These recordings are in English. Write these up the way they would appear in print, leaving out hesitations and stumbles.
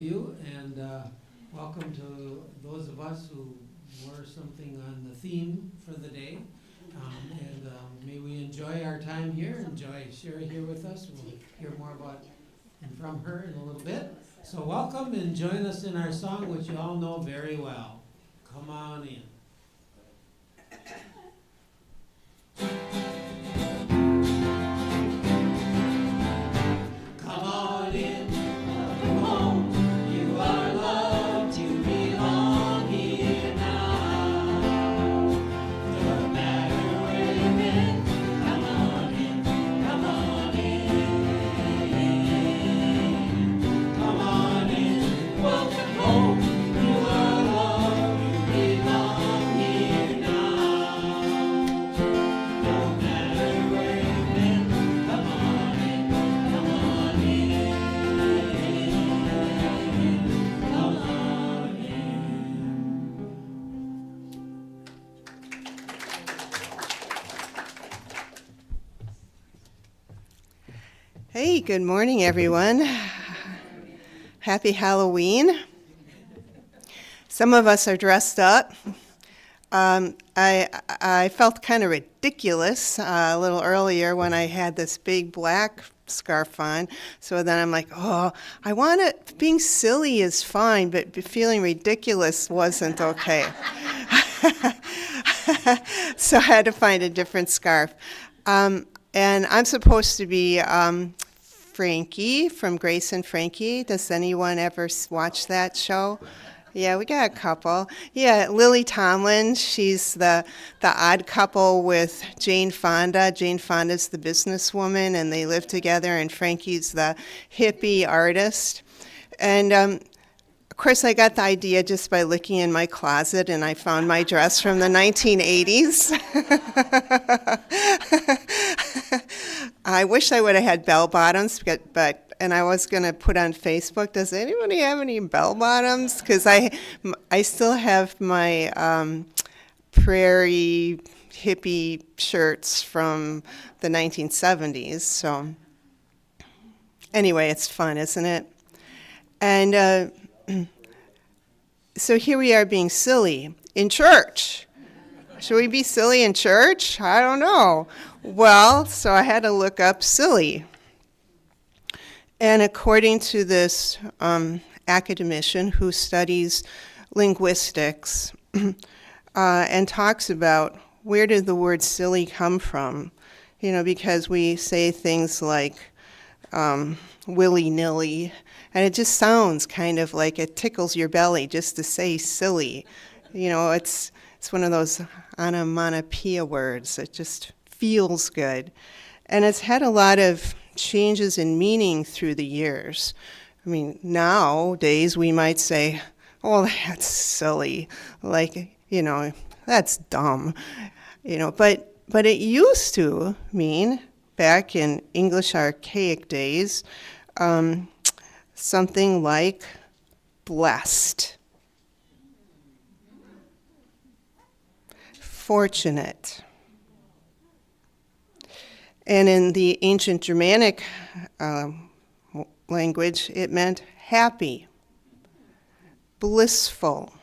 You and welcome to those of us who wore something on the theme for the day. May we enjoy our time here. Enjoy Cheri here with us. We'll hear more about and from her in a little bit. So welcome and join us in our song, which you all know very well. Come on in. Come on in. Come home. You are loved. You belong here now. No matter where you've been, come on in. Come on in. Come on in. Welcome home. You are loved. You belong here now. No matter where you've been, come on in. Come on in. Come on in. Hey, good morning, everyone. Happy Halloween. Some of us are dressed up. I felt kind of ridiculous a little earlier when I had this big black scarf on. So then I'm like, oh, being silly is fine, but feeling ridiculous wasn't okay. So I had to find a different scarf. And I'm supposed to be Frankie from Grace and Frankie. Does anyone ever watch that show? Yeah, we got a couple. Yeah, Lily Tomlin, she's the odd couple with Jane Fonda. Jane Fonda's the businesswoman, and they live together, and Frankie's the hippie artist. And of course, I got the idea just by looking in my closet, and I found my dress from the 1980s. I wish I would have had bell bottoms, and I was going to put on Facebook, does anybody have any bell bottoms? Because I still have my prairie hippie shirts from the 1970s. So anyway, it's fun, isn't it? And so here we are being silly in church. Should we be silly in church? I don't know. Well, so I had to look up silly. And according to this academician who studies linguistics and talks about where did the word silly come from, because we say things like willy-nilly, and it just sounds kind of like it tickles your belly just to say silly. It's one of those onomatopoeia words. It just feels good. And it's had a lot of changes in meaning through the years. I mean, nowadays we might say, oh, that's silly. That's dumb. But it used to mean, back in English archaic days, something like blessed, fortunate. And in the ancient Germanic language, it meant happy, blissful.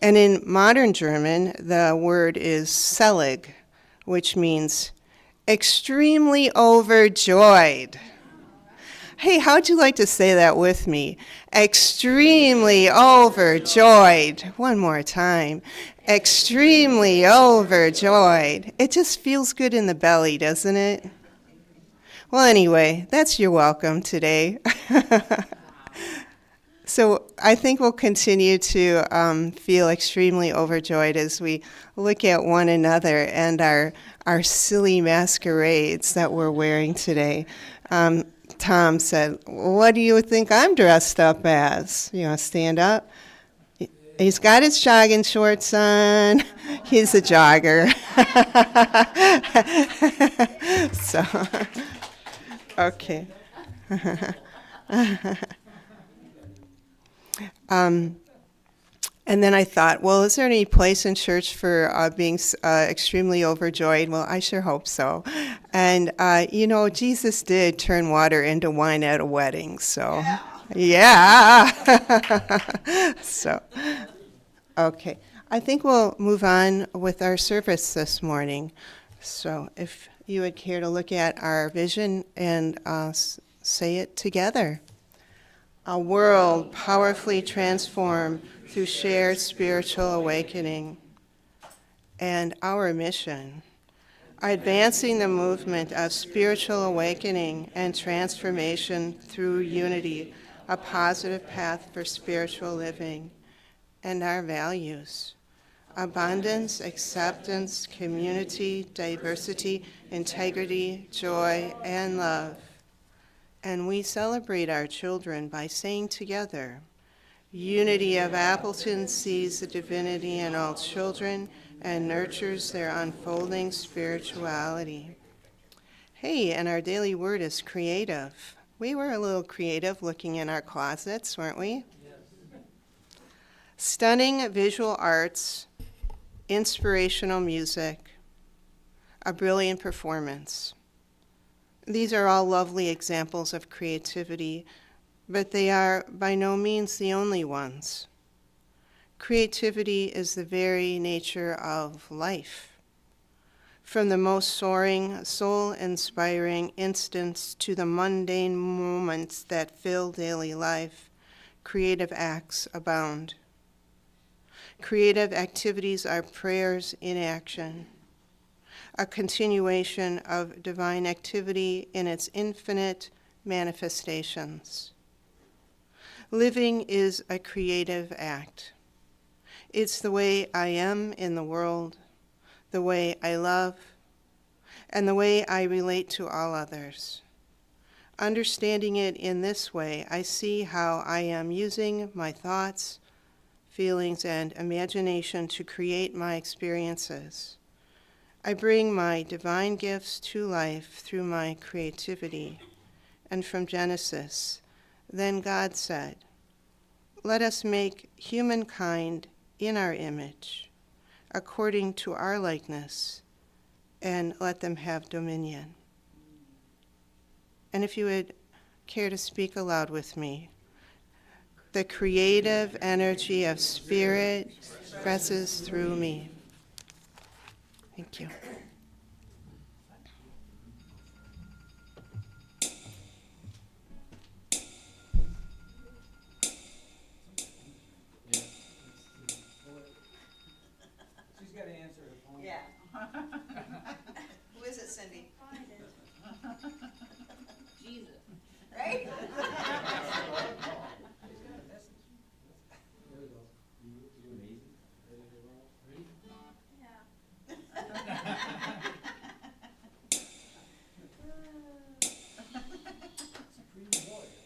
And in modern German, the word is selig, which means extremely overjoyed. Hey, how'd you like to say that with me? Extremely overjoyed. One more time. Extremely overjoyed. It just feels good in the belly, doesn't it? Well, anyway, that's your welcome today. So I think we'll continue to feel extremely overjoyed as we look at one another and our silly masquerades that we're wearing today. Tom said, what do you think I'm dressed up as? You want to stand up? He's got his jogging shorts on. He's a jogger. So, okay. And And then I thought, well, is there any place in church for being extremely overjoyed? Well, I sure hope so. And, Jesus did turn water into wine at a wedding, so. Yeah. So, okay. I think we'll move on with our service this morning. So if you would care to look at our vision and say it together. A world powerfully transformed through shared spiritual awakening. And our mission, advancing the movement of spiritual awakening and transformation through unity, a positive path for spiritual living. And our values, abundance, acceptance, community, diversity, integrity, joy, and love. And we celebrate our children by saying together, unity of Appleton sees the divinity in all children and nurtures their unfolding spirituality. Hey, and our daily word is creative. We were a little creative looking in our closets, weren't we? Stunning visual arts, inspirational music, a brilliant performance. These are all lovely examples of creativity, but they are by no means the only ones. Creativity is the very nature of life. From the most soaring, soul-inspiring instants to the mundane moments that fill daily life, creative acts abound. Creative activities are prayers in action, a continuation of divine activity in its infinite manifestations. Living is a creative act. It's the way I am in the world, the way I love, and the way I relate to all others. Understanding it in this way, I see how I am using my thoughts, feelings, and imagination to create my experiences. I bring my divine gifts to life through my creativity. And from Genesis, then God said, "Let us make humankind in our image, according to our likeness, and let them have dominion." And if you would care to speak aloud with me, the creative energy of spirit presses through me. Thank you. She's got to answer her phone. Yeah. Who is it, Cindy? Jesus. Right? She's got a message. There we go. You amazing. Ready to roll? Ready? Supreme warrior.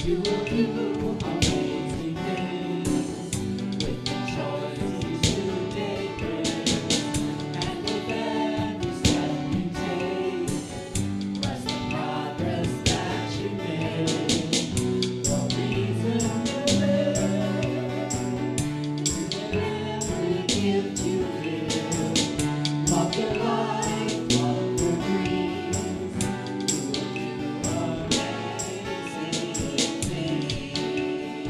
You will do amazing things with the choices you today bring, and with every step you take, bless the progress that you make. The reason you live is every gift you give. Love your life, love your dreams. You will do amazing things.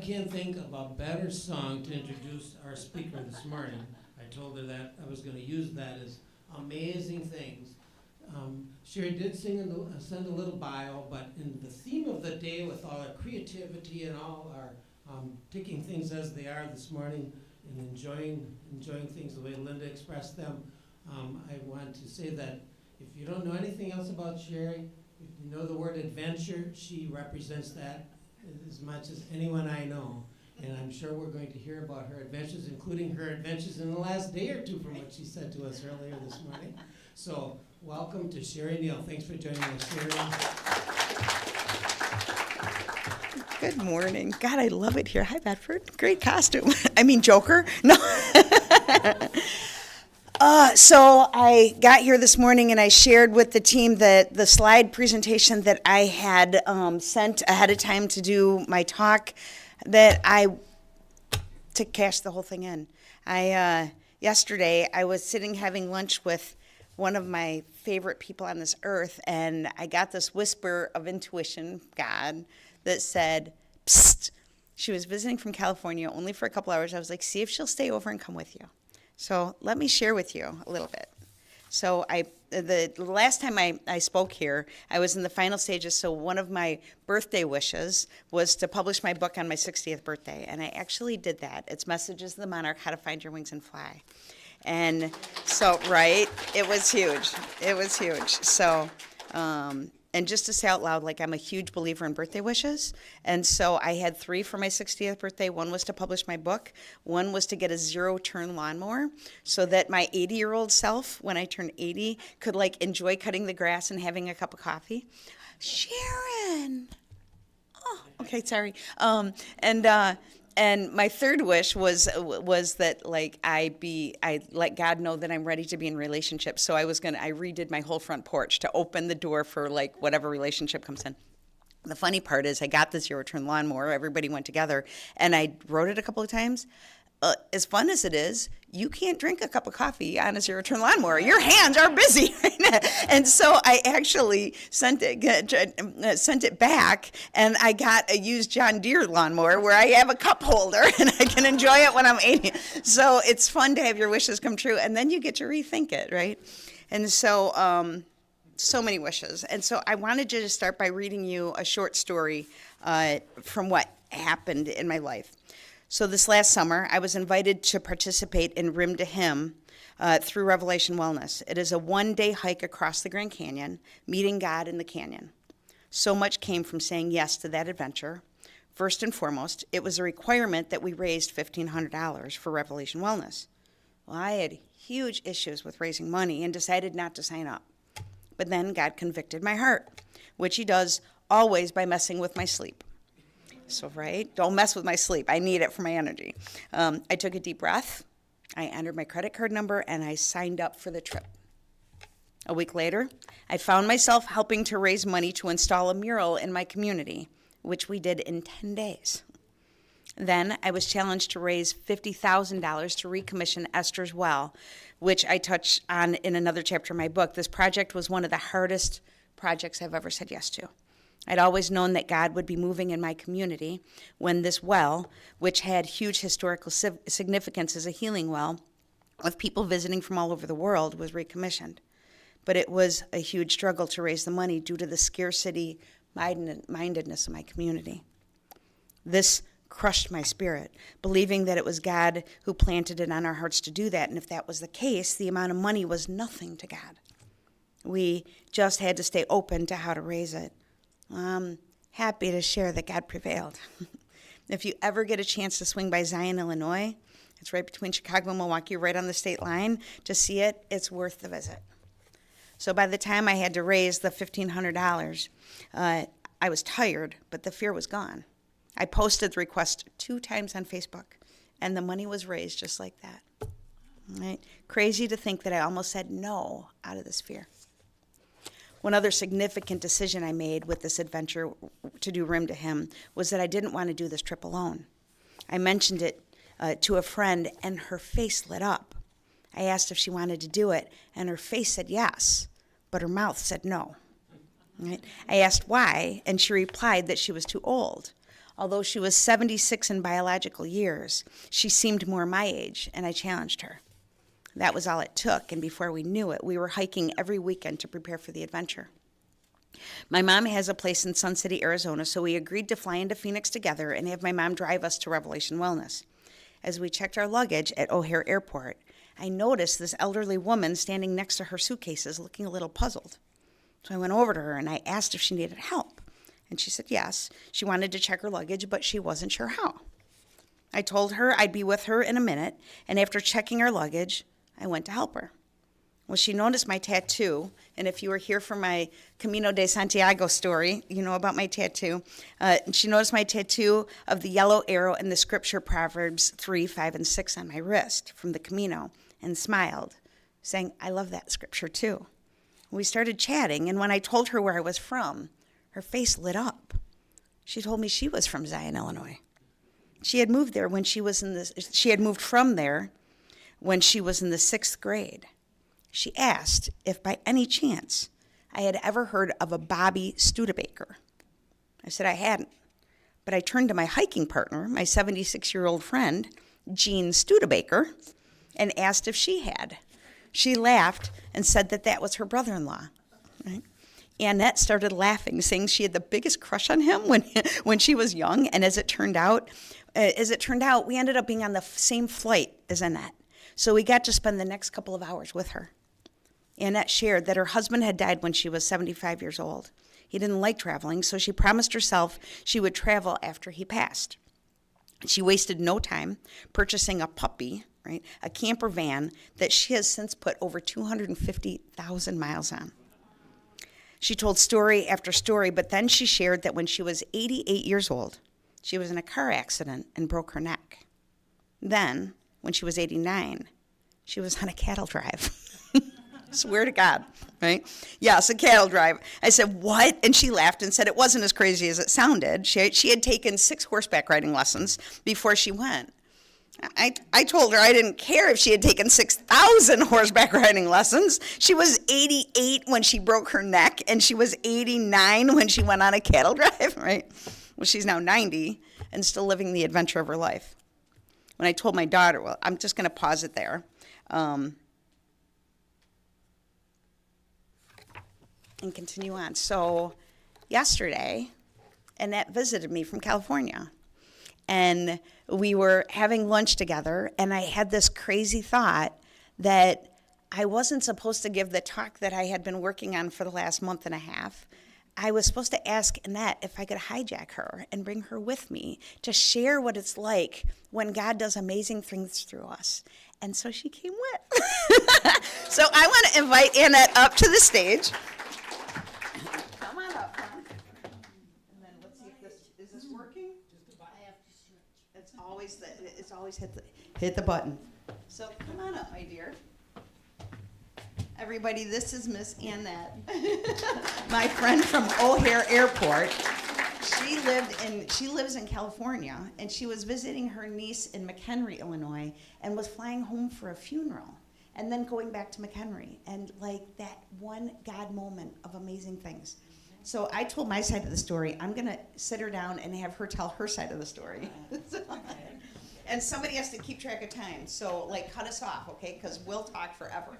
can't think of a better song to introduce our speaker this morning. I told her that I was going to use that as Amazing Things. Cheri did send a little bio, but in the theme of the day, with all our creativity and all our taking things as they are this morning and enjoying things the way Linda expressed them, I want to say that if you don't know anything else about Cheri, if you know the word adventure, she represents that as much as anyone I know. And I'm sure we're going to hear about her adventures, including her adventures in the last day or two, from what she said to us earlier this morning. So welcome to Cheri Neal. Thanks for joining us, Cheri. Good morning. God, I love it here. Hi, Bedford. Great costume. I mean, Joker. No. So I got here this morning and I shared with the team the slide presentation that I had sent ahead of time to do my talk, to cash the whole thing in. Yesterday I was sitting having lunch with one of my favorite people on this earth, and I got this whisper of intuition, God, that said, psst. She was visiting from California only for a couple hours. I was like, see if she'll stay over and come with you. So let me share with you a little bit. So the last time I spoke here, I was in the final stages, so one of my birthday wishes was to publish my book on my 60th birthday, and I actually did that. It's Messages of the Monarch, How to Find Your Wings and Fly. And so, right, it was huge. It was huge. So, and just to say out loud, like, I'm a huge believer in birthday wishes. And so I had 3 for my 60th birthday. One was to publish my book. One was to get a 0-turn lawnmower so that my 80-year-old self, when I turned 80, could, like, enjoy cutting the grass and having a cup of coffee. Sharon! Oh, okay, sorry. And my third wish was that, like, I let God know that I'm ready to be in relationship. So I redid my whole front porch to open the door for, like, whatever relationship comes in. The funny part is I got the 0-turn lawnmower. Everybody went together, and I rode it a couple of times. As fun as it is, you can't drink a cup of coffee on a 0-turn lawnmower. Your hands are busy. And so I actually sent it back, and I got a used John Deere lawnmower where I have a cup holder, and I can enjoy it when I'm 80. So it's fun to have your wishes come true, and then you get to rethink it, right? And so, so many wishes. And so I wanted to just start by reading you a short story from what happened in my life. So this last summer, I was invited to participate in Rim to Him through Revelation Wellness. It is a 1-day hike across the Grand Canyon, meeting God in the canyon. So much came from saying yes to that adventure. First and foremost, it was a requirement that we raised $1,500 for Revelation Wellness. Well, I had huge issues with raising money and decided not to sign up. But then God convicted my heart, which he does always by messing with my sleep. So, right? Don't mess with my sleep. I need it for my energy. I took a deep breath. I entered my credit card number, and I signed up for the trip. A week later, I found myself helping to raise money to install a mural in my community, which we did in 10 days. Then I was challenged to raise $50,000 to recommission Esther's well, which I touch on in another chapter of my book. This project was one of the hardest projects I've ever said yes to. I'd always known that God would be moving in my community when this well, which had huge historical significance as a healing well, with people visiting from all over the world, was recommissioned. But it was a huge struggle to raise the money due to the scarcity mindedness of my community. This crushed my spirit, believing that it was God who planted it on our hearts to do that, and if that was the case, the amount of money was nothing to God. We just had to stay open to how to raise it. I'm happy to share that God prevailed. If you ever get a chance to swing by Zion, Illinois, it's right between Chicago and Milwaukee, right on the state line, to see it, it's worth the visit. So by the time I had to raise the $1,500, I was tired, but the fear was gone. I posted the request 2 times on Facebook, and the money was raised just like that. Right? Crazy to think that I almost said no out of this fear. One other significant decision I made with this adventure to do Rim to Him was that I didn't want to do this trip alone. I mentioned it to a friend, and her face lit up. I asked if she wanted to do it, and her face said yes, but her mouth said no. Right? I asked why, and she replied that she was too old. Although she was 76 in biological years, she seemed more my age, and I challenged her. That was all it took, and before we knew it, we were hiking every weekend to prepare for the adventure. My mom has a place in Sun City, Arizona, so we agreed to fly into Phoenix together and have my mom drive us to Revelation Wellness. As we checked our luggage at O'Hare Airport, I noticed this elderly woman standing next to her suitcases looking a little puzzled. So I went over to her and I asked if she needed help. And she said yes. She wanted to check her luggage, but she wasn't sure how. I told her I'd be with her in a minute, and after checking her luggage, I went to help her. Well, she noticed my tattoo, and if you were here for my Camino de Santiago story, you know about my tattoo. She noticed my tattoo of the yellow arrow and the scripture Proverbs 3, 5, and 6 on my wrist from the Camino, and smiled, saying, I love that scripture too. We started chatting, and when I told her where I was from, her face lit up. She told me she was from Zion, Illinois. She had moved there when she was she had moved from there when she was in the 6th grade. She asked if by any chance I had ever heard of a Bobby Studebaker. I said I hadn't, but I turned to my hiking partner, my 76-year-old friend, Jean Studebaker, and asked if she had. She laughed and said that that was her brother-in-law. Right? Annette started laughing, saying she had the biggest crush on him when she was young, and as it turned out, we ended up being on the same flight as Annette. So we got to spend the next couple of hours with her. Annette shared that her husband had died when she was 75 years old. He didn't like traveling, so she promised herself she would travel after he passed. She wasted no time purchasing a puppy, right, a camper van that she has since put over 250,000 miles on. She told story after story, but then she shared that when she was 88 years old, she was in a car accident and broke her neck. Then, when she was 89, she was on a cattle drive. Swear to God, right? Yes, a cattle drive. I said, what? And she laughed and said it wasn't as crazy as it sounded. She had taken 6 horseback riding lessons before she went. I told her I didn't care if she had taken 6,000 horseback riding lessons. She was 88 when she broke her neck, and she was 89 when she went on a cattle drive, right? Well, she's now 90 and still living the adventure of her life. When I told my daughter, well, I'm just going to pause it there. And continue on. So yesterday, Annette visited me from California. And we were having lunch together, and I had this crazy thought that I wasn't supposed to give the talk that I had been working on for the last month and a half. I was supposed to ask Annette if I could hijack her and bring her with me to share what it's like when God does amazing things through us. And so she came with. So I want to invite Annette up to the stage. Come on up, hon. And then let's see if is this working? I have to switch. It's always hit the button. So come on up, my dear. Everybody, this is Miss Annette, my friend from O'Hare Airport. She lives in California, and she was visiting her niece in McHenry, Illinois, and was flying home for a funeral, and then going back to McHenry, and like that one God moment of amazing things. So I told my side of the story. I'm gonna sit her down and have her tell her side of the story. And somebody has to keep track of time, so like cut us off, okay? Because we'll talk forever.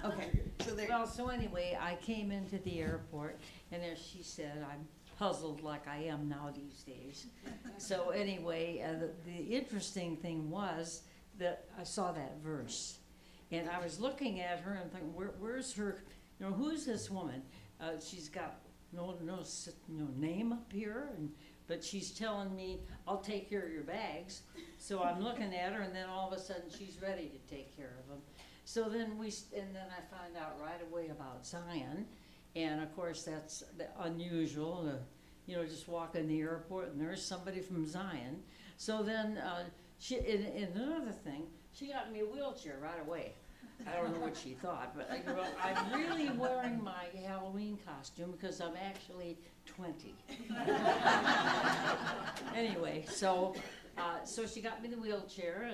Okay. So there. Well, so anyway, I came into the airport, and as she said, I'm puzzled like I am now these days. So anyway, the interesting thing was that I saw that verse, and I was looking at her and thinking, where's her? You know, who's this woman? She's got no name up here, but she's telling me, I'll take care of your bags. So I'm looking at her, and then all of a sudden she's ready to take care of them. So then then I find out right away about Zion, and of course that's unusual to, just walk in the airport and there's somebody from Zion. So then and another thing, she got me a wheelchair right away. I don't know what she thought, but I'm really wearing my Halloween costume because I'm actually 20. Anyway, so she got me the wheelchair,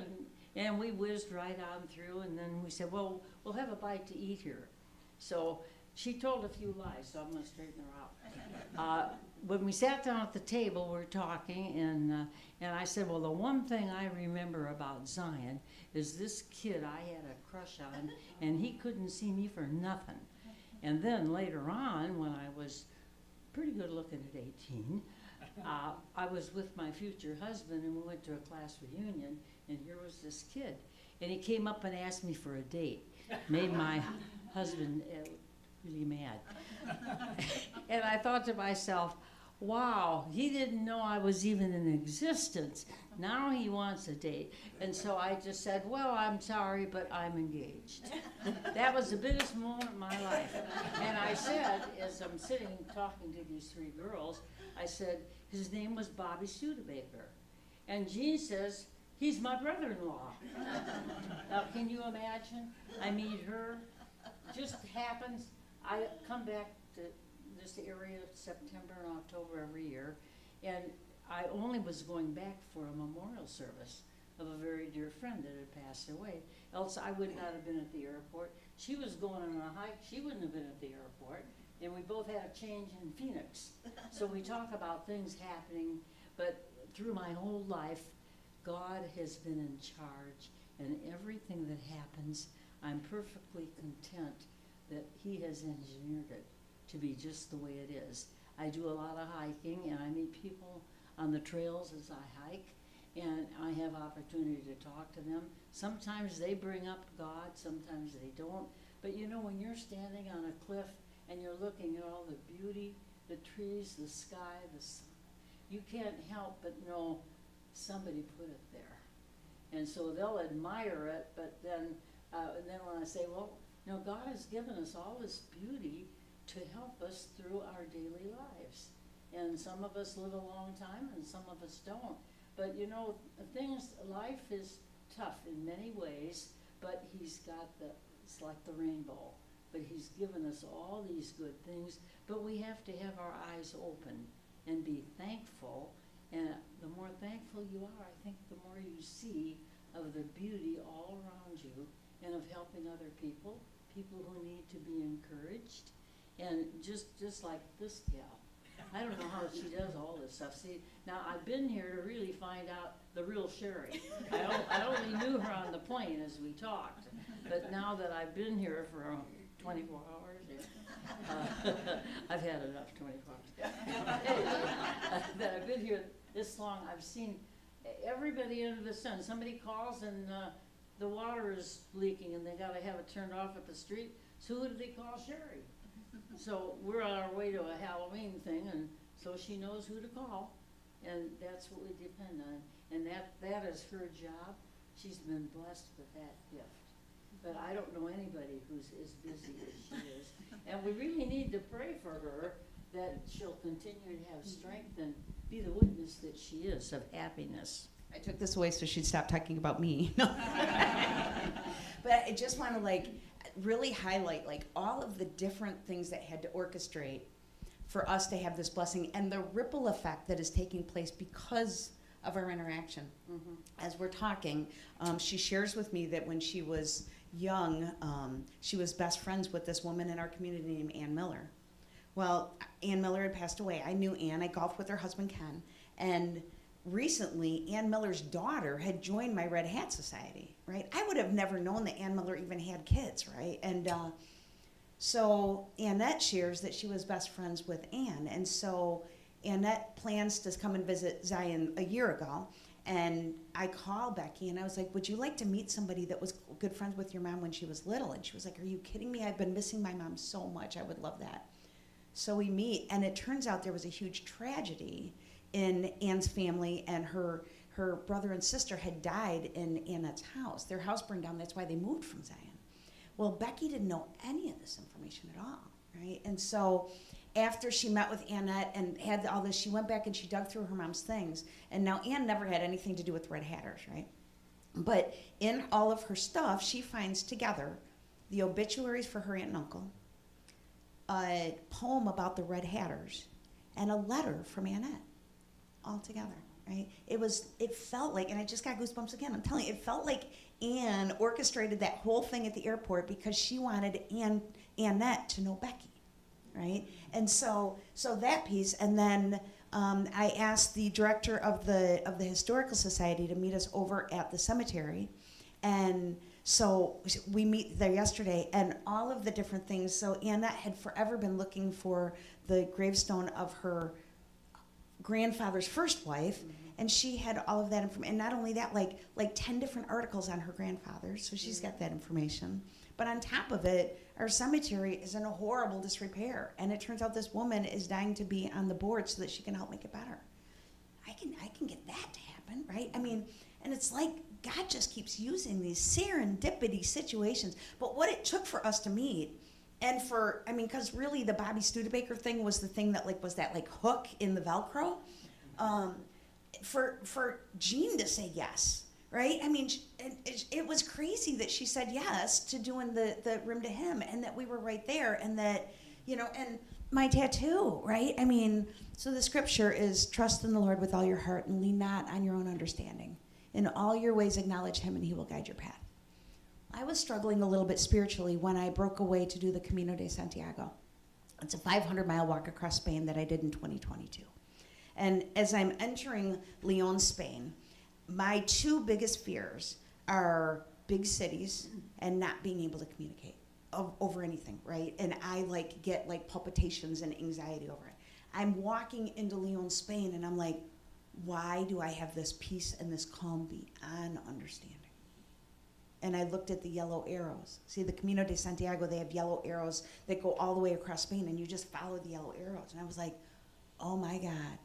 and we whizzed right on through, and then we said, well, we'll have a bite to eat here. So she told a few lies, so I'm gonna straighten her out. When we sat down at the table, we were talking, and I said, well, the one thing I remember about Zion is this kid I had a crush on, and he couldn't see me for nothing. And then later on, when I was pretty good looking at 18, I was with my future husband, and we went to a class reunion, and here was this kid. And he came up and asked me for a date. Made my husband really mad. And I thought to myself, wow, he didn't know I was even in existence. Now he wants a date. And so I just said, well, I'm sorry, but I'm engaged. That was the biggest moment of my life. And I said, as I'm sitting talking to these three girls, I said, his name was Bobby Studebaker. And Jean says, he's my brother-in-law. Now, can you imagine? I meet her. Just happens. I come back to this area September and October every year, and I only was going back for a memorial service of a very dear friend that had passed away. Else I would not have been at the airport. She was going on a hike. She wouldn't have been at the airport. And we both had a change in Phoenix. So we talk about things happening, but through my whole life, God has been in charge, and everything that happens, I'm perfectly content that he has engineered it to be just the way it is. I do a lot of hiking, and I meet people on the trails as I hike, and I have opportunity to talk to them. Sometimes they bring up God, sometimes they don't. But you know, when you're standing on a cliff and you're looking at all the beauty, the trees, the sky, the sun, you can't help but know somebody put it there. And so they'll admire it, but then when I say, well, you know, God has given us all this beauty to help us through our daily lives. And some of us live a long time and some of us don't. But you know, life is tough in many ways, but he's got it's like the rainbow. But he's given us all these good things, but we have to have our eyes open and be thankful. And the more thankful you are, I think the more you see of the beauty all around you and of helping other people who need to be encouraged. And just like this gal, I don't know how she does all this stuff. See, now I've been here to really find out the real Cheri. I only knew her on the plane as we talked, but now that I've been here for 24 hours, I've had enough 24 hours. That I've been here this long, I've seen everybody under the sun. Somebody calls and the water is leaking and they got to have it turned off at the street. So who do they call? Cheri. So we're on our way to a Halloween thing, and so she knows who to call, and that's what we depend on. And that is her job. She's been blessed with that gift. But I don't know anybody who's as busy as she is. And we really need to pray for her that she'll continue to have strength and be the witness that she is of happiness. I took this away so she'd stop talking about me. But I just want to really highlight all of the different things that had to orchestrate for us to have this blessing and the ripple effect that is taking place because of our interaction. Mm-hmm. As we're talking, she shares with me that when she was young, she was best friends with this woman in our community named Ann Miller. Well, Ann Miller had passed away. I knew Ann. I golfed with her husband, Ken. And recently, Ann Miller's daughter had joined my Red Hat Society, right? I would have never known that Ann Miller even had kids, right? And so Annette shares that she was best friends with Ann. And so Annette plans to come and visit Zion a year ago. And I called Becky and I was like, would you like to meet somebody that was good friends with your mom when she was little? And she was like, are you kidding me? I've been missing my mom so much. I would love that. So we meet, and it turns out there was a huge tragedy in Ann's family, and her brother and sister had died in Annette's house. Their house burned down. That's why they moved from Zion. Well, Becky didn't know any of this information at all, right? And so after she met with Annette and had all this, she went back and she dug through her mom's things. And now Ann never had anything to do with Red Hatters, right? But in all of her stuff, she finds together the obituaries for her aunt and uncle, a poem about the Red Hatters, and a letter from Annette, all together, right? It felt like, and I just got goosebumps again, I'm telling you, it felt like Ann orchestrated that whole thing at the airport because she wanted Ann Annette to know Becky, right? And so that piece, and then I asked the director of the Historical Society to meet us over at the cemetery, and so we meet there yesterday, and all of the different things. So Annette had forever been looking for the gravestone of her grandfather's first wife, and she had all of that information. And not only that, like 10 different articles on her grandfather, so she's got that information. But on top of it, our cemetery is in a horrible disrepair, and it turns out this woman is dying to be on the board so that she can help make it better. I can get that to happen, right? I mean, and it's like God just keeps using these serendipity situations. But what it took for us to meet, and for, I mean, because really the Bobby Studebaker thing was the thing that was that hook in the Velcro, for Jean to say yes, right? I mean, it was crazy that she said yes to doing the Rim to Him, and that we were right there, and that, and my tattoo, right? I mean, so the scripture is, trust in the Lord with all your heart and lean not on your own understanding. In all your ways acknowledge Him, and He will guide your path. I was struggling a little bit spiritually when I broke away to do the Camino de Santiago. It's a 500-mile walk across Spain that I did in 2022. And as I'm entering Leon, Spain, my two biggest fears are big cities and not being able to communicate over anything, right? And I get palpitations and anxiety over it. I'm walking into Leon, Spain, and I'm like, why do I have this peace and this calm beyond understanding? And I looked at the yellow arrows. See, the Camino de Santiago, they have yellow arrows that go all the way across Spain, and you just follow the yellow arrows. And I was like, oh my God.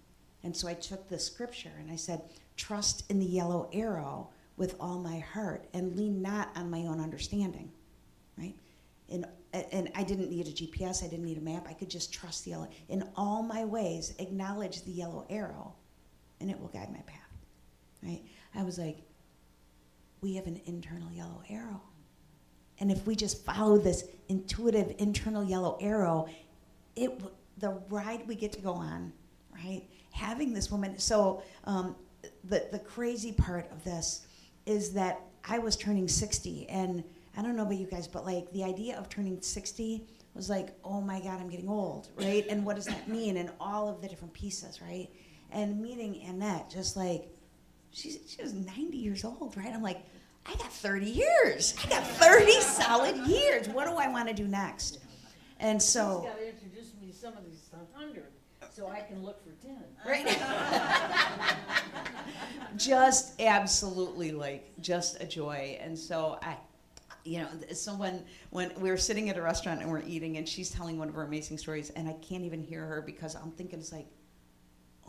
And so I took the scripture and I said, trust in the yellow arrow with all my heart and lean not on my own understanding, right? And I didn't need a GPS, I didn't need a map, I could just trust the yellow. In all my ways, acknowledge the yellow arrow, and it will guide my path, right? I was like, we have an internal yellow arrow. And if we just follow this intuitive internal yellow arrow, the ride we get to go on, right? Having this woman, so the crazy part of this is that I was turning 60, and I don't know about you guys, but the idea of turning 60 was like, oh my God, I'm getting old, right? And what does that mean? And all of the different pieces, right? And meeting Annette, just she was 90 years old, right? I'm like, I got 30 years. I got 30 solid years. What do I want to do next? And so... She's got to introduce me to some of these 100 so I can look for 10. Right? Just absolutely, just a joy. And so so when we were sitting at a restaurant and we're eating, and she's telling one of her amazing stories, and I can't even hear her because I'm thinking, it's like,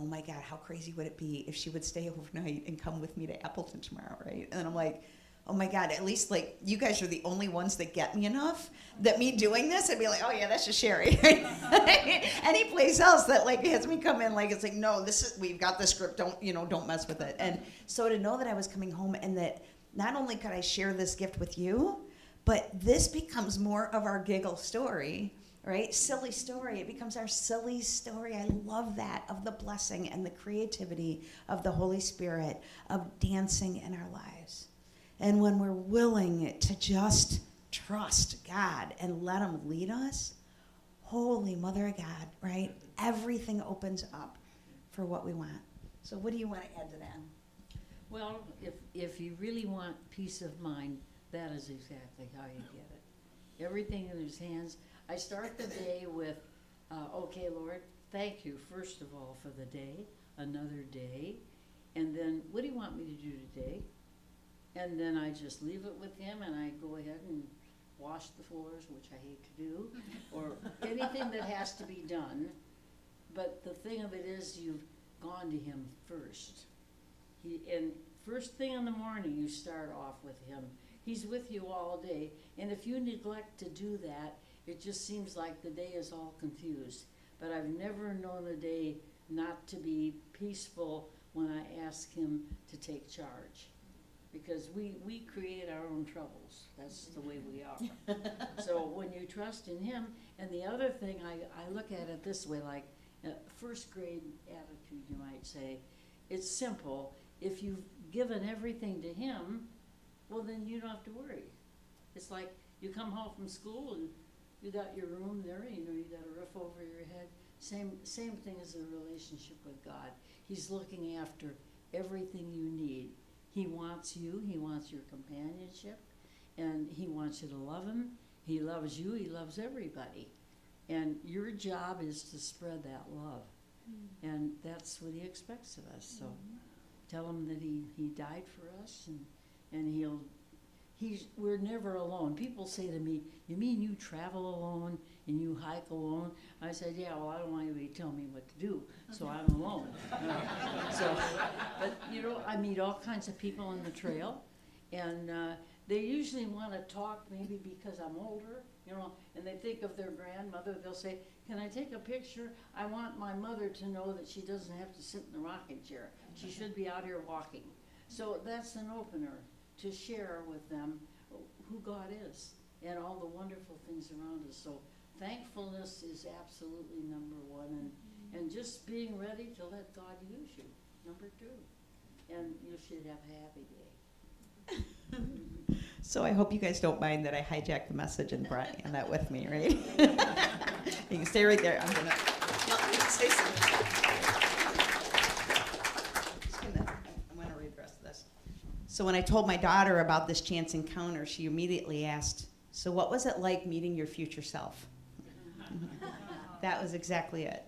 oh my God, how crazy would it be if she would stay overnight and come with me to Appleton tomorrow, right? And I'm like, oh my God, at least you guys are the only ones that get me enough that me doing this, I'd be like, oh yeah, that's just Cheri. Any place else that has me come in, it's like, no, we've got the script, don't mess with it. And so to know that I was coming home, and that not only could I share this gift with you, but this becomes more of our giggle story, right? Silly story. It becomes our silly story. I love that, of the blessing and the creativity of the Holy Spirit, of dancing in our lives. And when we're willing to just trust God and let Him lead us, Holy Mother of God, right? Everything opens up for what we want. So what do you want to add to that? Well, if you really want peace of mind, that is exactly how you get it. Everything in His hands. I start the day with, okay, Lord, thank you, first of all, for the day, another day. And then, what do you want me to do today? And then I just leave it with Him, and I go ahead and wash the floors, which I hate to do, or anything that has to be done. But the thing of it is, you've gone to Him first. And first thing in the morning, you start off with Him. He's with you all day. And if you neglect to do that, it just seems like the day is all confused. But I've never known a day not to be peaceful when I ask Him to take charge. Because we create our own troubles. That's the way we are. So when you trust in Him, and the other thing, I look at it this way, like first grade attitude, you might say. It's simple. If you've given everything to Him, well, then you don't have to worry. It's like you come home from school and you got your room there, you know, you got a roof over your head. Same thing as a relationship with God. He's looking after everything you need. He wants you, he wants your companionship, and he wants you to love him. He loves you, he loves everybody. And your job is to spread that love. And that's what he expects of us. So tell him that he died for us, and we're never alone. People say to me, "You mean you travel alone and you hike alone?" I said, "Yeah, well, I don't want anybody to tell me what to do, so I'm alone." But you know, I meet all kinds of people on the trail, and they usually want to talk maybe because I'm older, you know, and they think of their grandmother. They'll say, "Can I take a picture? I want my mother to know that she doesn't have to sit in the rocking chair. She should be out here walking." So that's an opener to share with them who God is and all the wonderful things around us. So thankfulness is absolutely number one, and just being ready to let God use you, number two. And you should have a happy day. So I hope you guys don't mind that I hijacked the message and brought that with me, right? You can stay right there. I'm gonna say something. I'm gonna read the rest of this. So when I told my daughter about this chance encounter, she immediately asked, "So what was it like meeting your future self?" That was exactly it.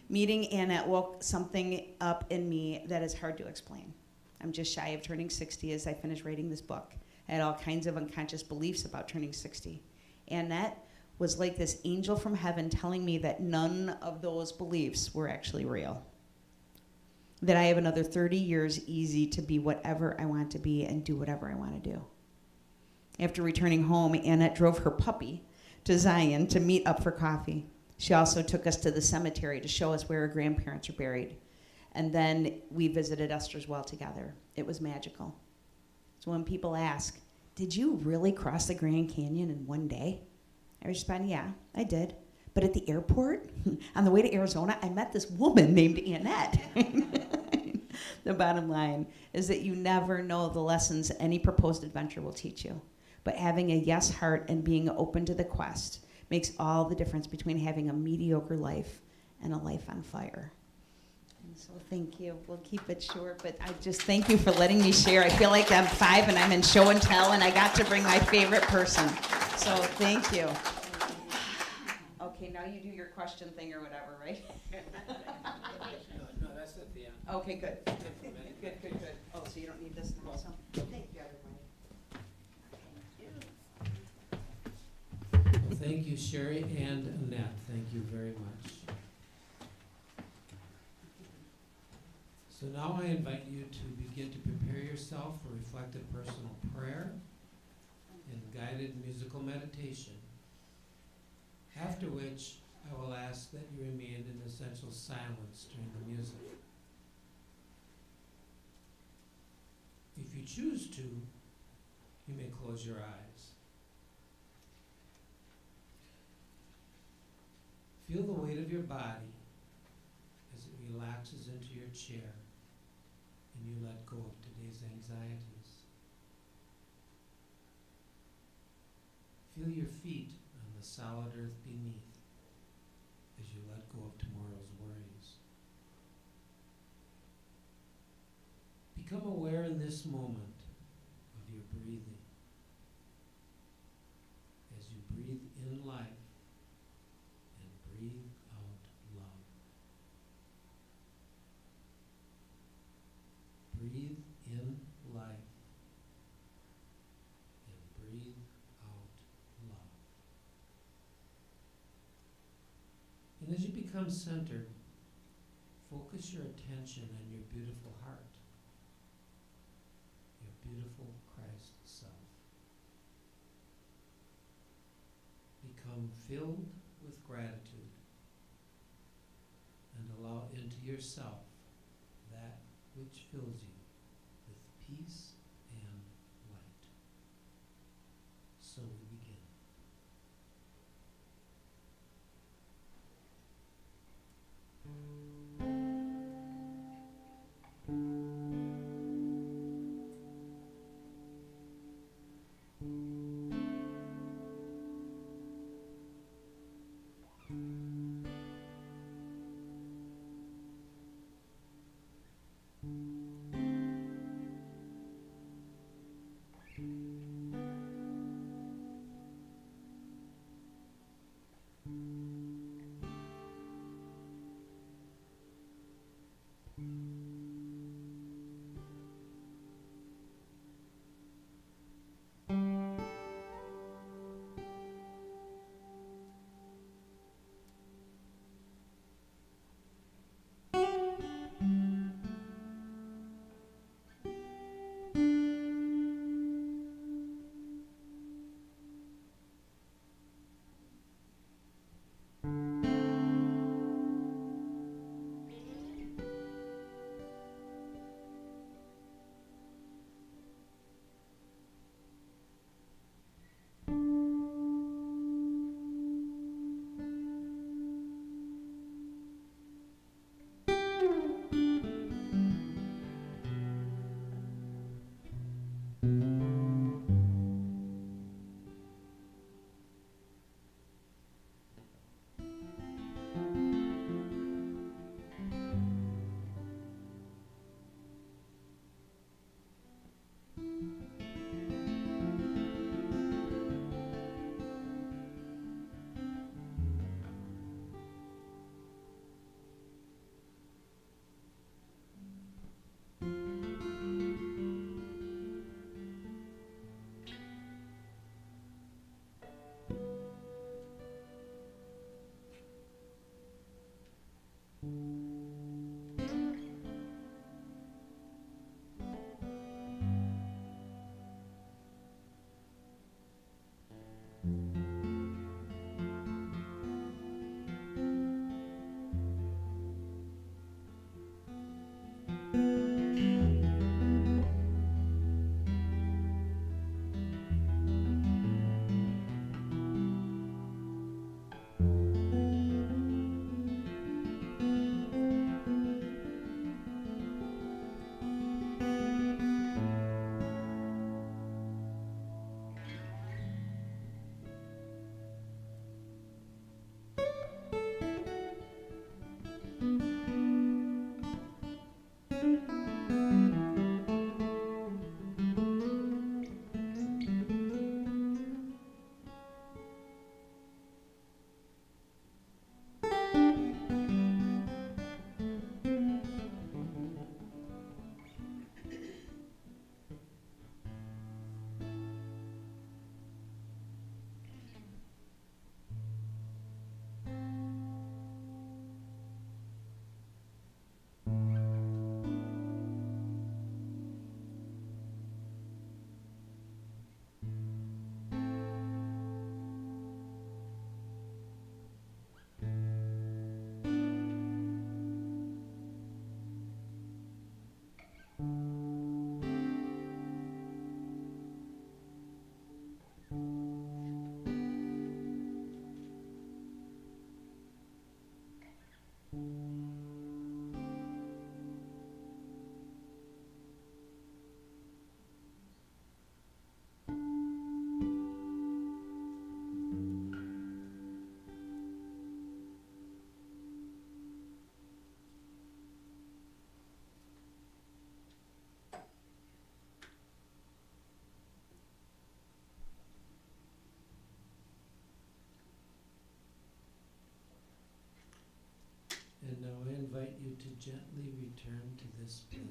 Meeting Annette woke something up in me that is hard to explain. I'm just shy of turning 60 as I finish writing this book. I had all kinds of unconscious beliefs about turning 60. Annette was like this angel from heaven telling me that none of those beliefs were actually real. That I have another 30 years easy to be whatever I want to be and do whatever I want to do. After returning home, Annette drove her puppy to Zion to meet up for coffee. She also took us to the cemetery to show us where her grandparents are buried. And then we visited Esther's Well together. It was magical. So when people ask, "Did you really cross the Grand Canyon in one day?" I respond, "Yeah, I did. But at the airport, on the way to Arizona, I met this woman named Annette." The bottom line is that you never know the lessons any proposed adventure will teach you. But having a yes heart and being open to the quest makes all the difference between having a mediocre life and a life on fire. And so thank you. We'll keep it short, but I just thank you for letting me share. I feel like I'm 5 and I'm in show and tell, and I got to bring my favorite person. So thank you. Okay, now you do your question thing or whatever, right? No, that's at the end. Okay, good. Good. Oh, so you don't need this now, so thank you, everybody. Well, thank you, Cheri and Annette. Thank you very much. So now I invite you to begin to prepare yourself for reflective personal prayer and guided musical meditation, after which I will ask that you remain in essential silence during the music. If you choose to, you may close your eyes. Feel the weight of your body as it relaxes into your chair and you let go of today's anxieties. Feel your feet on the solid earth beneath as you let go of tomorrow's worries. Become aware in this moment of your breathing as you breathe in life and breathe out love. Breathe in life and breathe out love. And as you become centered, focus your attention on your beautiful heart, your beautiful Christ self. Become filled with gratitude and allow into yourself that which fills you with peace and light. So we begin. you to gently return to this place.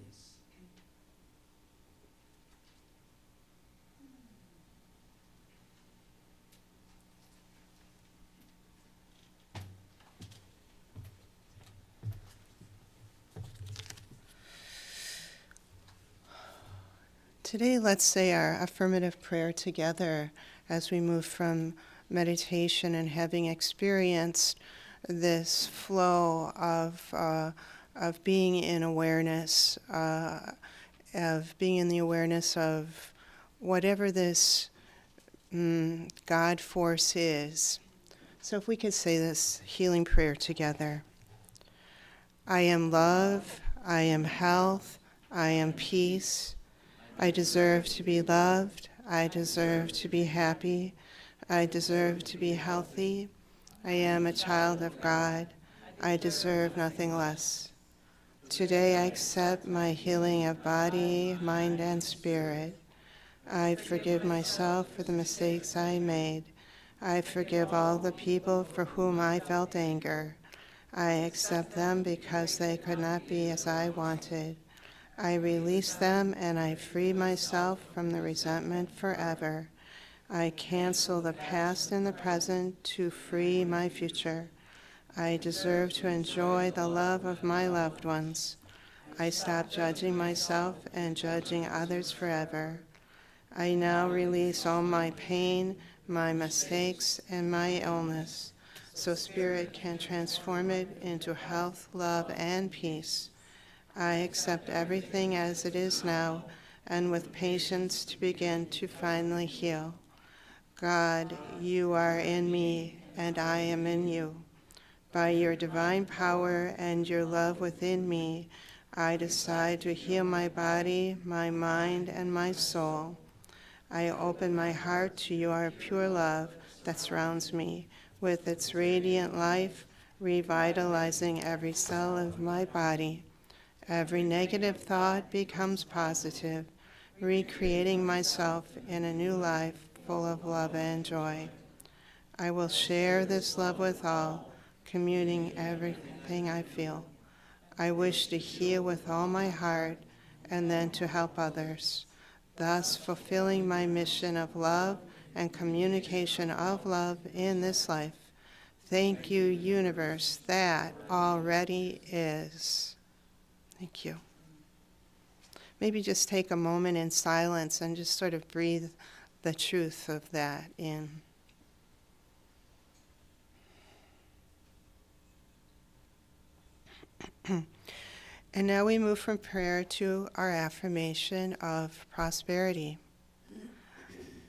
Today, let's say our affirmative prayer together as we move from meditation and having experienced this flow of being in awareness, of being in the awareness of whatever this God force is. So if we could say this healing prayer together. I am love, I am health, I am peace. I deserve to be loved, I deserve to be happy, I deserve to be healthy. I am a child of God, I deserve nothing less. Today I accept my healing of body, mind, and spirit. I forgive myself for the mistakes I made. I forgive all the people for whom I felt anger. I accept them because they could not be as I wanted. I release them and I free myself from the resentment forever. I cancel the past and the present to free my future. I deserve to enjoy the love of my loved ones. I stop judging myself and judging others forever. I now release all my pain, my mistakes, and my illness, so Spirit can transform it into health, love, and peace. I accept everything as it is now, and with patience to begin to finally heal. God, you are in me, and I am in you. By your divine power and your love within me, I decide to heal my body, my mind, and my soul. I open my heart to your pure love that surrounds me with its radiant life, revitalizing every cell of my body. Every negative thought becomes positive, recreating myself in a new life full of love and joy. I will share this love with all, communing everything I feel. I wish to heal with all my heart and then to help others, thus fulfilling my mission of love and communication of love in this life. Thank you, universe, that already is. Thank you. Maybe just take a moment in silence and just sort of breathe the truth of that in. And now we move from prayer to our affirmation of prosperity.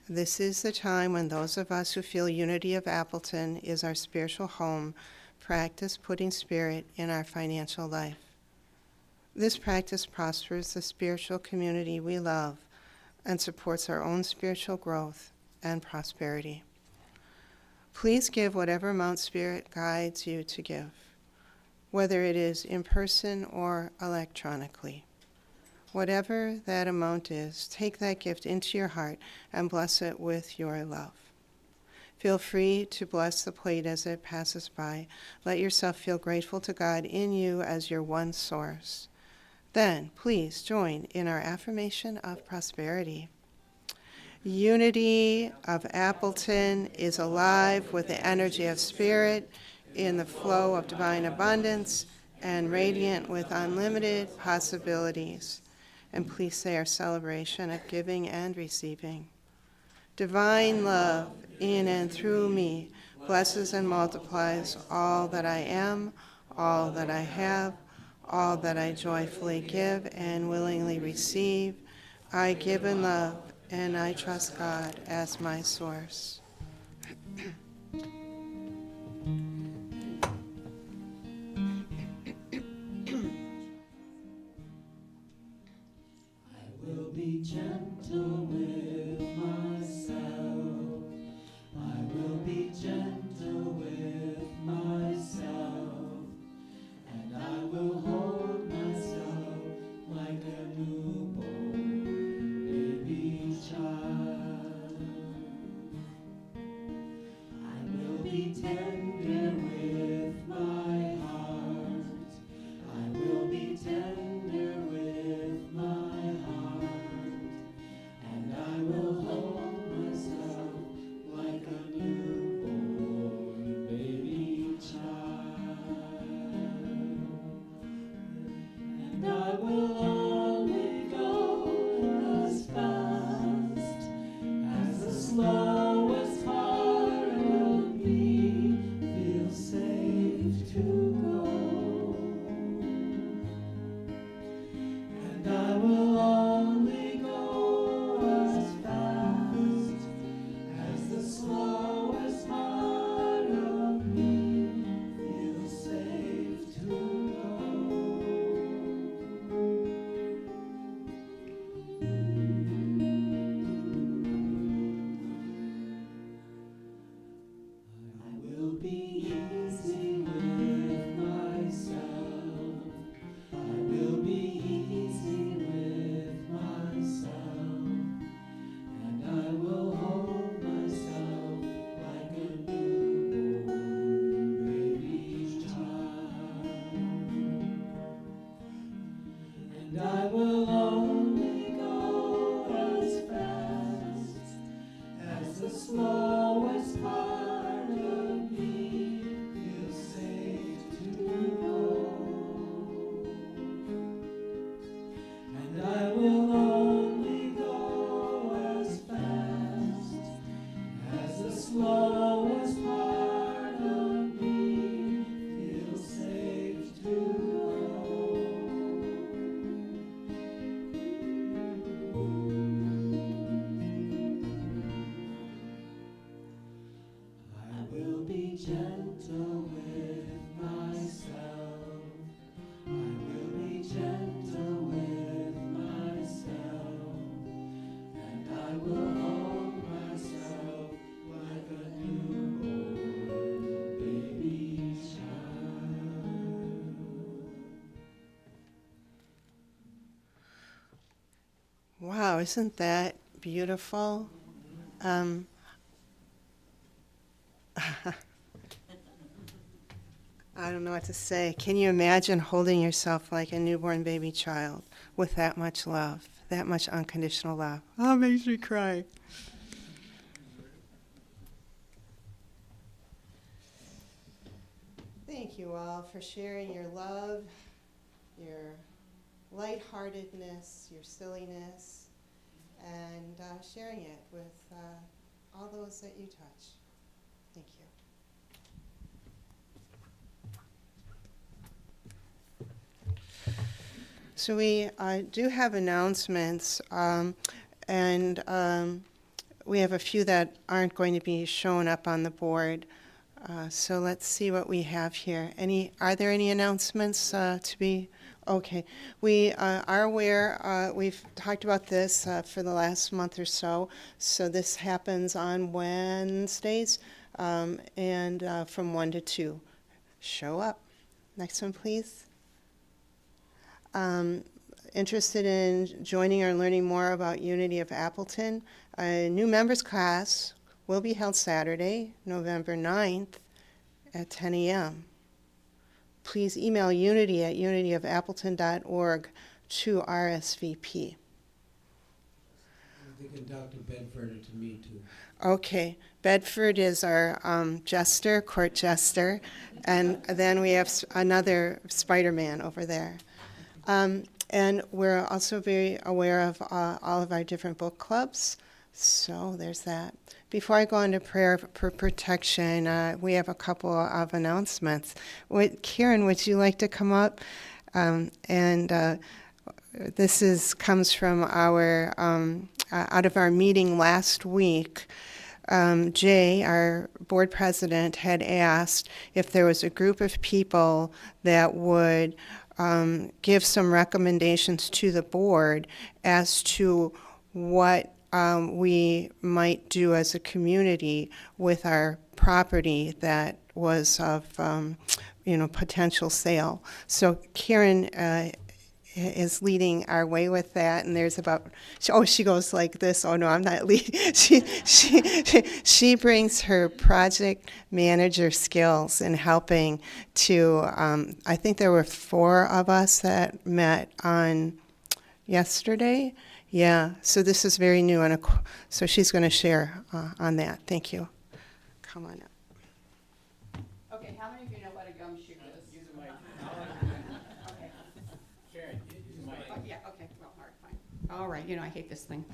This is the time when those of us who feel unity of Appleton is our spiritual home practice putting spirit in our financial life. This practice prospers the spiritual community we love and supports our own spiritual growth and prosperity. Please give whatever amount Spirit guides you to give, whether it is in person or electronically. Whatever that amount is, take that gift into your heart and bless it with your love. Feel free to bless the plate as it passes by. Let yourself feel grateful to God in you as your one source. Then, please join in our affirmation of prosperity. Unity of Appleton is alive with the energy of Spirit in the flow of divine abundance and radiant with unlimited possibilities. And please say our celebration of giving and receiving. Divine love in and through me blesses and multiplies all that I am, all that I have, all that I joyfully give and willingly receive. I give in love, and I trust God as my source. Will be gentle with myself. I will be gentle with myself. And I will hold myself like a newborn baby child. I will Wow, isn't that beautiful? I don't know what to say. Can you imagine holding yourself like a newborn baby child with that much love, that much unconditional love? Oh, it makes me cry. Thank you all for sharing your love, your lightheartedness, your silliness, and sharing it with all those that you touch. Thank you. So we do have announcements, and we have a few that aren't going to be shown up on the board. So let's see what we have here. Are there any announcements to be? Okay. We are aware, we've talked about this for the last month or so. So this happens on Wednesdays and from 1 to 2. Show up. Next one, please. Interested in joining or learning more about Unity of Appleton? A new members class will be held Saturday, November 9th at 10 a.m. Please email unity@unityofappleton.org to RSVP. They can talk to Bedford or to me too. Okay, Bedford is our jester, court jester, and then we have another Spider-Man over there. And we're also very aware of all of our different book clubs. So there's that. Before I go into prayer for protection, we have a couple of announcements. Karen, would you like to come up? This comes from our out of our meeting last week. Jay, our board president, had asked if there was a group of people that would give some recommendations to the board as to what we might do as a community with our property that was of, potential sale. So Karen is leading our way with that, and there's she goes like this. Oh no, I'm not leading. She brings her project manager skills in helping to. I think there were 4 of us that met on yesterday. Yeah, so this is very new, and so she's going to share on that. Thank you. Come on up. Okay, how many of you know what a gumshoe is? Use the mic. Okay. Sharon, use the mic. Oh, yeah, okay, well, all right, fine. All right, I hate this thing.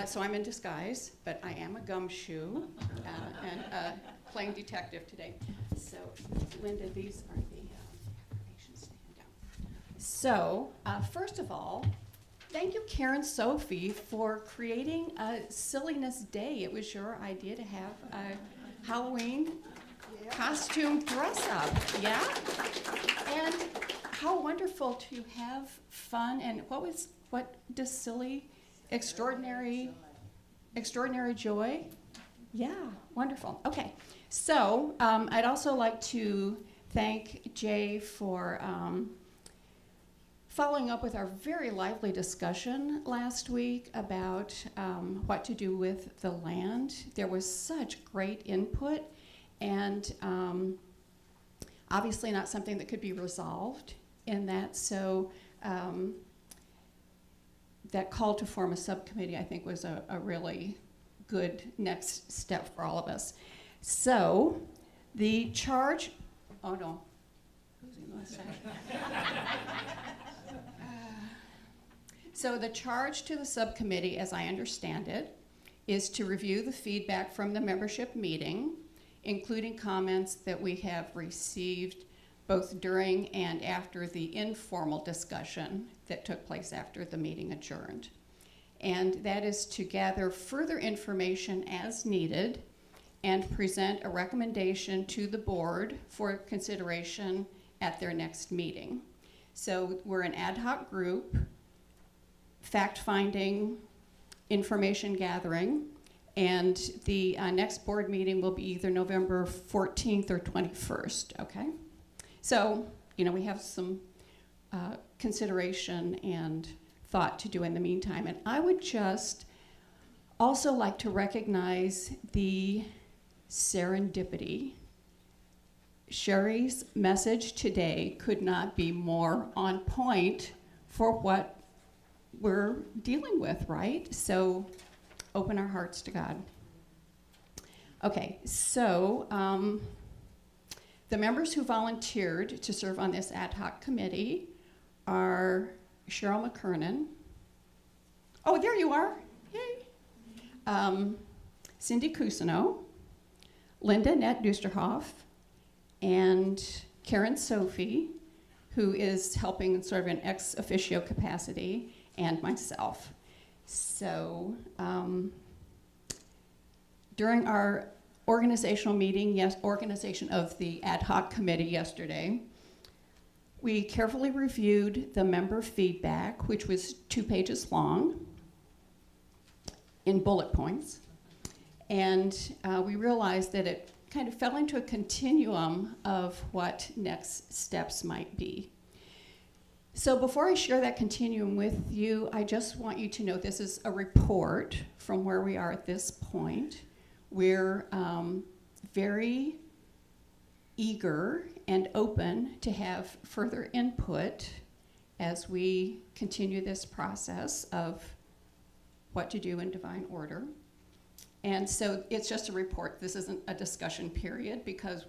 So I'm in disguise, but I am a gumshoe and playing detective today. So, Linda, these are the information stand down. So, first of all, thank you, Karen Sophie, for creating a silliness day. It was your idea to have a Halloween costume dress up, yeah? And how wonderful to have fun, and what does silly, extraordinary joy? Yeah, wonderful. Okay, so I'd also like to thank Jay for following up with our very lively discussion last week about what to do with the land. There was such great input, and obviously not something that could be resolved in that. So that call to form a subcommittee, I think, was a really good next step for all of us. So the charge, oh no, losing my section. So the charge to the subcommittee, as I understand it, is to review the feedback from the membership meeting, including comments that we have received both during and after the informal discussion that took place after the meeting adjourned. And that is to gather further information as needed and present a recommendation to the board for consideration at their next meeting. So we're an ad hoc group, fact-finding, information gathering, and the next board meeting will be either November 14th or 21st, okay? So, we have some consideration and thought to do in the meantime. And I would just also like to recognize the serendipity. Cheri's message today could not be more on point for what we're dealing with, right? So open our hearts to God. Okay, so the members who volunteered to serve on this ad hoc committee are Cheryl McKernan. Oh, there you are. Yay. Cindy Cousineau, Linda Nett Dusterhoff, and Karen Sophie, who is helping in sort of an ex officio capacity, and myself. So during our organizational meeting, organization of the ad hoc committee yesterday, we carefully reviewed the member feedback, which was 2 pages long in bullet points. And we realized that it kind of fell into a continuum of what next steps might be. So before I share that continuum with you, I just want you to know this is a report from where we are at this point. We're very eager and open to have further input as we continue this process of what to do in divine order. And so it's just a report. This isn't a discussion period because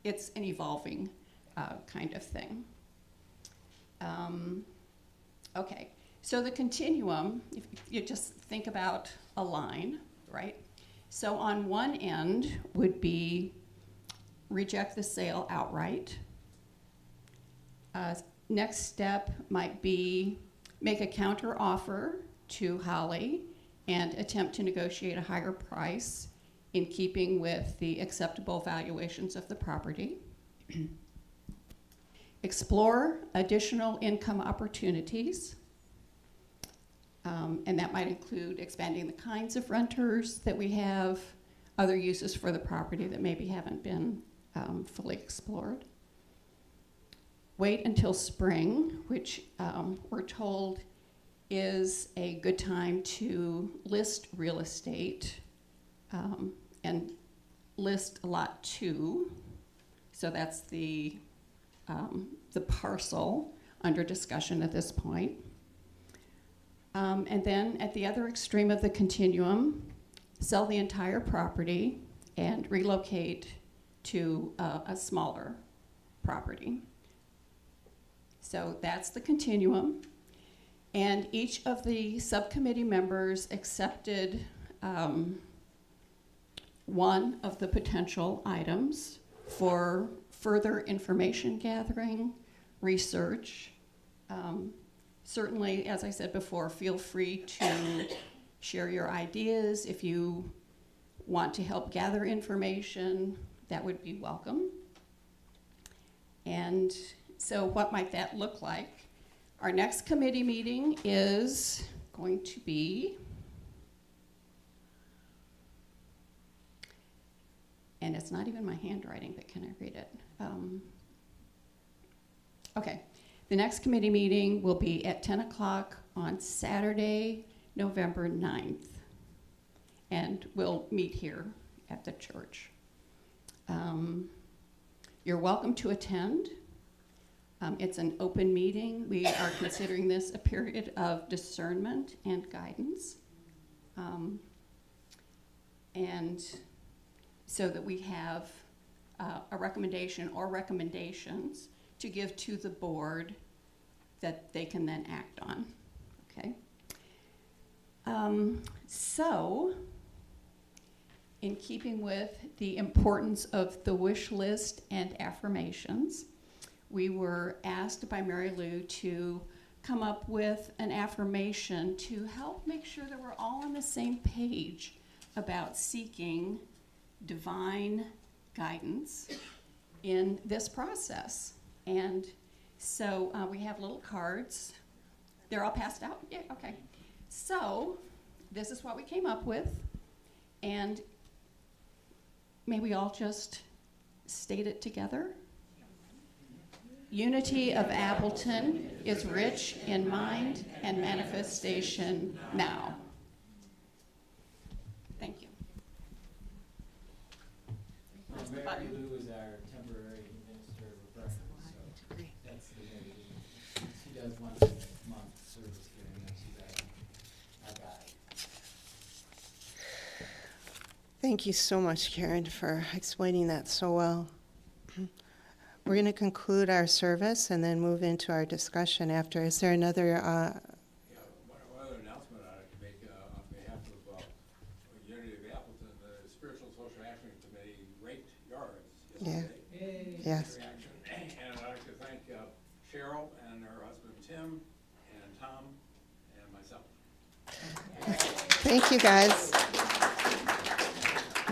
it's an evolving kind of thing. Okay, so the continuum, if you just think about a line, right? So on one end would be reject the sale outright. Next step might be make a counter offer to Holly and attempt to negotiate a higher price in keeping with the acceptable valuations of the property. Explore additional income opportunities, and that might include expanding the kinds of renters that we have, other uses for the property that maybe haven't been fully explored. Wait until spring, which we're told is a good time to list real estate and list lot 2. So that's the parcel under discussion at this point. And then at the other extreme of the continuum, sell the entire property and relocate to a smaller property. So that's the continuum. And each of the subcommittee members accepted one of the potential items for further information gathering, research. Certainly, as I said before, feel free to share your ideas. If you want to help gather information, that would be welcome. And so what might that look like? Our next committee meeting is going to be, and it's not even my handwriting, but can I read it? Okay, the next committee meeting will be at 10 o'clock on Saturday, November 9th. And we'll meet here at the church. You're welcome to attend. It's an open meeting. We are considering this a period of discernment and guidance. And so that we have a recommendation or recommendations to give to the board that they can then act on, okay? So, in keeping with the importance of the wish list and affirmations, we were asked by Mary Lou to come up with an affirmation to help make sure that we're all on the same page about seeking divine guidance in this process. And so we have little cards. They're all passed out? Yeah, okay. So this is what we came up with. And may we all just state it together? Unity of Appleton is rich in mind and manifestation now. Thank you. Mary Lou is our temporary minister of record, so that's the Mary Lou. She does once a month service here, and then she's our guide. Thank you so much, Karen, for explaining that so well. We're going to conclude our service and then move into our discussion after. Is there another? Yeah, one other announcement I'd like to make on behalf of Unity of Appleton. The Spiritual Social Action Committee raked yards yesterday. Yes. And I'd like to thank Cheryl and her husband Tim and Tom and myself. Thank you, guys. I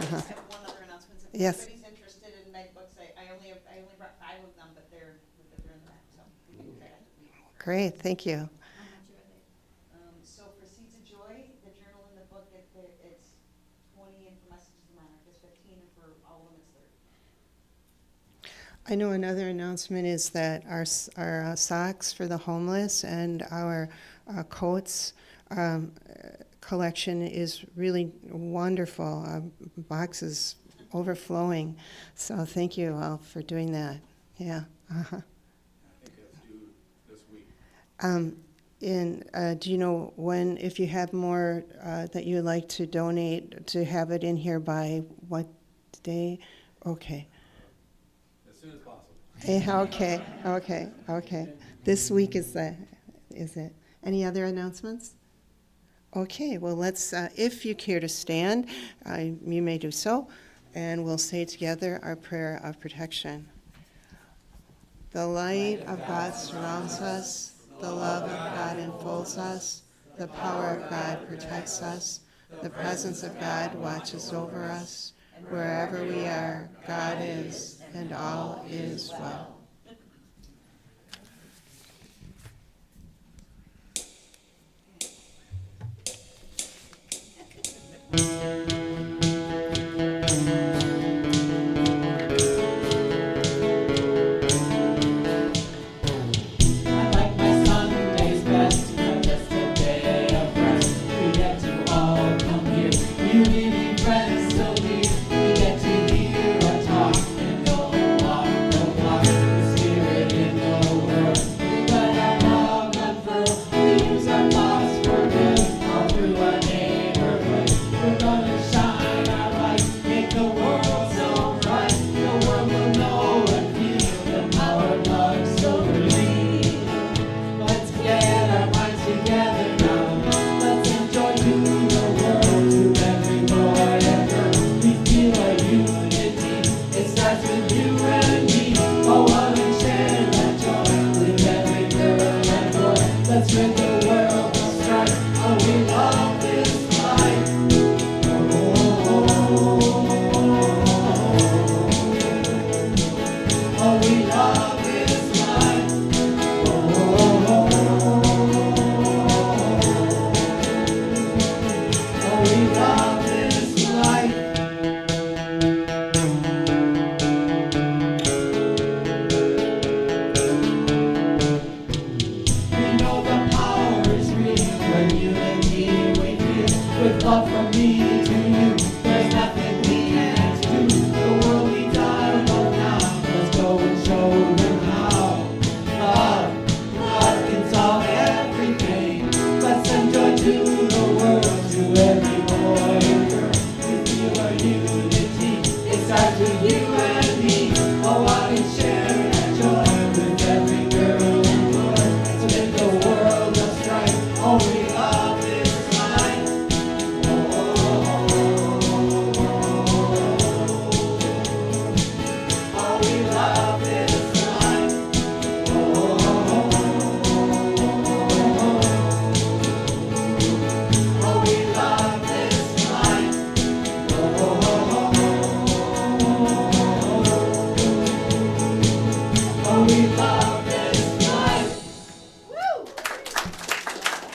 have one other announcement. If Yes. anybody's interested in night books, I only brought 5 of them, but they're in the back, so we can try it. Great, thank you. How much are they? So for Seeds of Joy, the journal in the book, it's 20, and for Messages of the Monarch, it's 15, and for all of them, it's 30. I know another announcement is that our socks for the homeless and our coats collection is really wonderful. Our box is overflowing. So thank you all for doing that. Yeah. Uh-huh. I think that's due this week. Do you know when, if you have more that you'd like to donate, to have it in here by what day? Okay. As soon as possible. Okay. This week is it? Any other announcements? Okay, well, let's, if you care to stand, you may do so, and we'll say together our prayer of protection. The light of God surrounds us, the love of God enfolds us, the power of God protects us, the presence of God watches over us. Wherever we are, God is, and all is well.